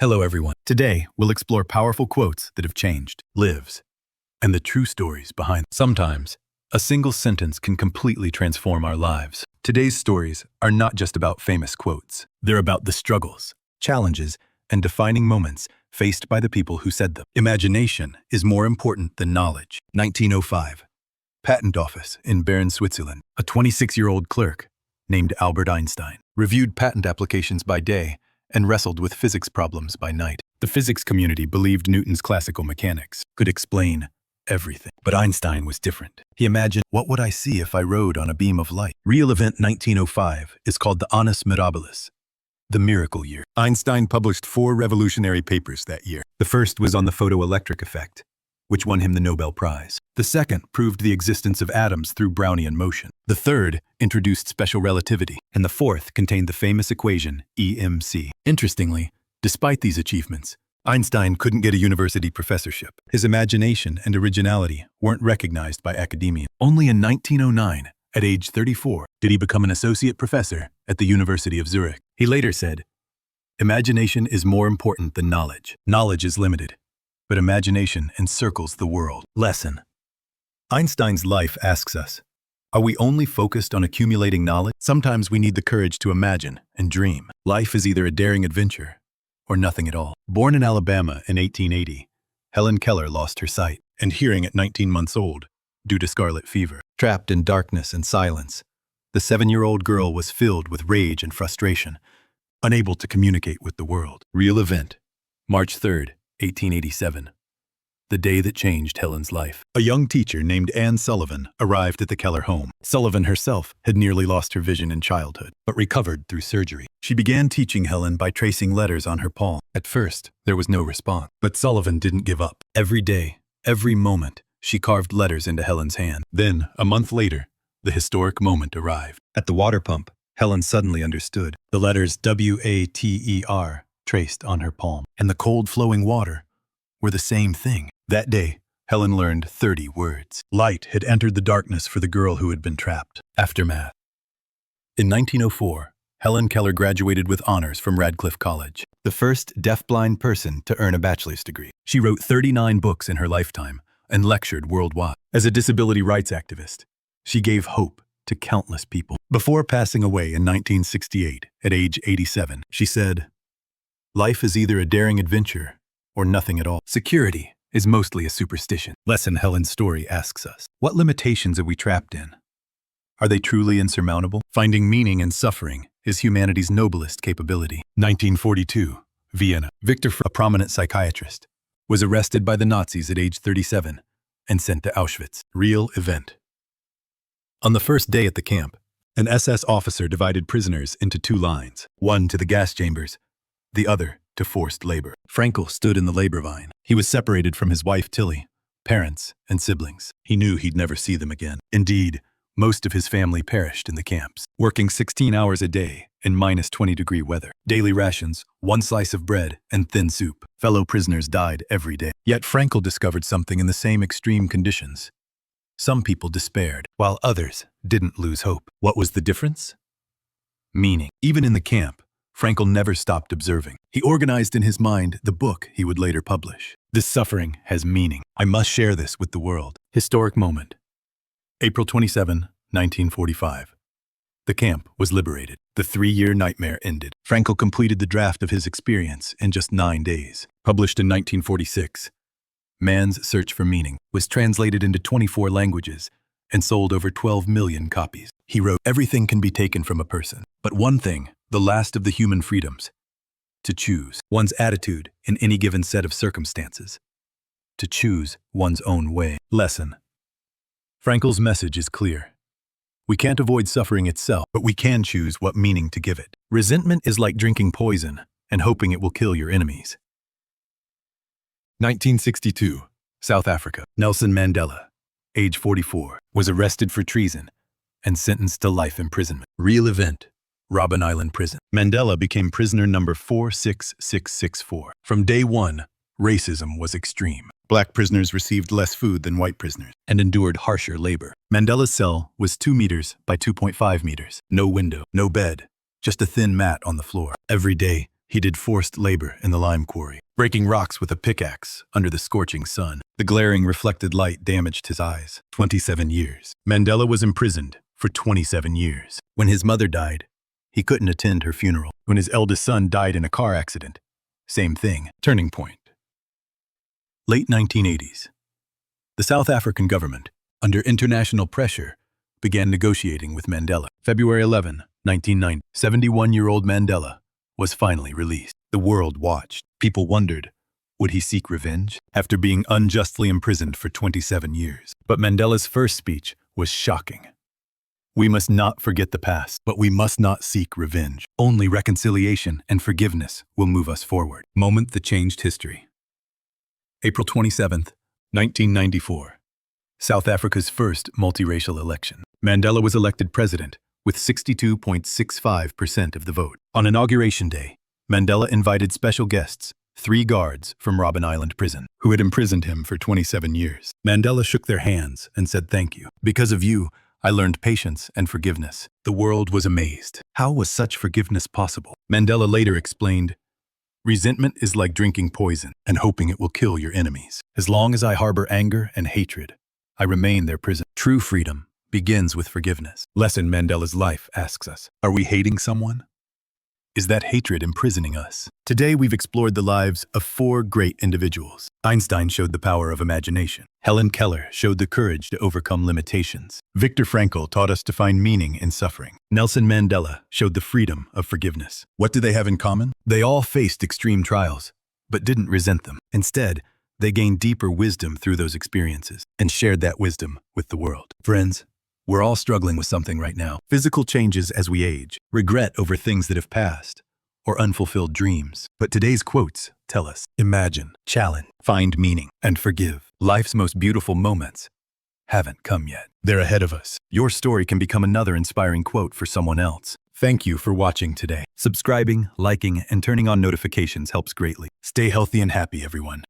Hello everyone. Today, we'll explore powerful quotes that have changed lives and the true stories behind them. Sometimes, a single sentence can completely transform our lives. Today's stories are not just about famous quotes. They're about the struggles, challenges, and defining moments faced by the people who said them. Imagination is more important than knowledge. 1905. Patent office in Bern, Switzerland. A 26-year-old clerk named Albert Einstein reviewed patent applications by day and wrestled with physics problems by night. The physics community believed Newton's classical mechanics could explain everything. But Einstein was different. He imagined, what would I see if I rode on a beam of light? Real event 1905 is called the Annus Mirabilis, the miracle year. Einstein published 4 revolutionary papers that year. The first was on the photoelectric effect, which won him the Nobel Prize. The second proved the existence of atoms through Brownian motion. The third introduced special relativity. And the fourth contained the famous equation EMC. Interestingly, despite these achievements, Einstein couldn't get a university professorship. His imagination and originality weren't recognized by academia. Only in 1909, at age 34, did he become an associate professor at the University of Zurich. He later said, "Imagination is more important than knowledge. Knowledge is limited, but imagination encircles the world." Lesson. Einstein's life asks us, are we only focused on accumulating knowledge? Sometimes we need the courage to imagine and dream. Life is either a daring adventure or nothing at all. Born in Alabama in 1880, Helen Keller lost her sight and hearing at 19 months old due to scarlet fever. Trapped in darkness and silence, the 7-year-old girl was filled with rage and frustration, unable to communicate with the world. Real event, March 3rd, 1887. The day that changed Helen's life. A young teacher named Anne Sullivan arrived at the Keller home. Sullivan herself had nearly lost her vision in childhood, but recovered through surgery. She began teaching Helen by tracing letters on her palm. At first, there was no response, but Sullivan didn't give up. Every day, every moment, she carved letters into Helen's hand. Then, a month later, the historic moment arrived. At the water pump, Helen suddenly understood. The letters WATER traced on her palm, and the cold flowing water were the same thing. That day, Helen learned 30 words. Light had entered the darkness for the girl who had been trapped. Aftermath. In 1904, Helen Keller graduated with honors from Radcliffe College, the first deafblind person to earn a bachelor's degree. She wrote 39 books in her lifetime and lectured worldwide. As a disability rights activist, she gave hope to countless people. Before passing away in 1968, at age 87, she said, "Life is either a daring adventure or nothing at all. Security is mostly a superstition." Lesson. Helen's story asks us, what limitations are we trapped in? Are they truly insurmountable? Finding meaning in suffering is humanity's noblest capability. 1942, Vienna. Viktor Frankl, a prominent psychiatrist, was arrested by the Nazis at age 37 and sent to Auschwitz. Real event. On the first day at the camp, an SS officer divided prisoners into 2 lines, one to the gas chambers, the other to forced labor. Frankl stood in the labor line. He was separated from his wife Tilly, parents, and siblings. He knew he'd never see them again. Indeed, most of his family perished in the camps, working 16 hours a day in -20-degree weather. Daily rations, 1 slice of bread, and thin soup. Fellow prisoners died every day. Yet Frankl discovered something in the same extreme conditions. Some people despaired, while others didn't lose hope. What was the difference? Meaning. Even in the camp, Frankl never stopped observing. He organized in his mind the book he would later publish. This suffering has meaning. I must share this with the world. Historic moment. April 27, 1945. The camp was liberated. The 3-year nightmare ended. Frankl completed the draft of his experience in just 9 days. Published in 1946, Man's Search for Meaning was translated into 24 languages and sold over 12 million copies. He wrote, "Everything can be taken from a person, but one thing, the last of the human freedoms, to choose one's attitude in any given set of circumstances, to choose one's own way." Lesson. Frankl's message is clear. We can't avoid suffering itself, but we can choose what meaning to give it. Resentment is like drinking poison and hoping it will kill your enemies. 1962, South Africa. Nelson Mandela, age 44, was arrested for treason and sentenced to life imprisonment. Real event. Robben Island Prison. Mandela became prisoner number 46664. From day one, racism was extreme. Black prisoners received less food than white prisoners and endured harsher labor. Mandela's cell was 2 meters by 2.5 meters. No window, no bed, just a thin mat on the floor. Every day, He did forced labor in the lime quarry, breaking rocks with a pickaxe under the scorching sun. The glaring reflected light damaged his eyes. 27 years. Mandela was imprisoned for 27 years. When his mother died, he couldn't attend her funeral. When his eldest son died in a car accident, same thing. Turning point. Late 1980s. The South African government, under international pressure, began negotiating with Mandela. February 11, 1990, 71-year-old Mandela was finally released. The world watched. People wondered, would he seek revenge after being unjustly imprisoned for 27 years? But Mandela's first speech was shocking. We must not forget the past, but we must not seek revenge. Only reconciliation and forgiveness will move us forward. Moment that changed history. April 27, 1994. South Africa's first multiracial election. Mandela was elected president with 62.65% of the vote. On Inauguration Day, Mandela invited special guests, 3 guards from Robben Island prison, who had imprisoned him for 27 years. Mandela shook their hands and said thank you. Because of you, I learned patience and forgiveness. The world was amazed. How was such forgiveness possible? Mandela later explained, resentment is like drinking poison and hoping it will kill your enemies. As long as I harbor anger and hatred, I remain their prisoner. True freedom begins with forgiveness. Lesson Mandela's life asks us, are we hating someone? Is that hatred imprisoning us? Today we've explored the lives of 4 great individuals. Einstein showed the power of imagination. Helen Keller showed the courage to overcome limitations. Viktor Frankl taught us to find meaning in suffering. Nelson Mandela showed the freedom of forgiveness. What do they have in common? They all faced extreme trials, but didn't resent them. Instead, they gained deeper wisdom through those experiences and shared that wisdom with the world. Friends, we're all struggling with something right now. Physical changes as we age, regret over things that have passed, or unfulfilled dreams. But today's quotes tell us, imagine, challenge, find meaning, and forgive. Life's most beautiful moments haven't come yet. They're ahead of us. Your story can become another inspiring quote for someone else. Thank you for watching today. Subscribing, liking, and turning on notifications helps greatly. Stay healthy and happy, everyone.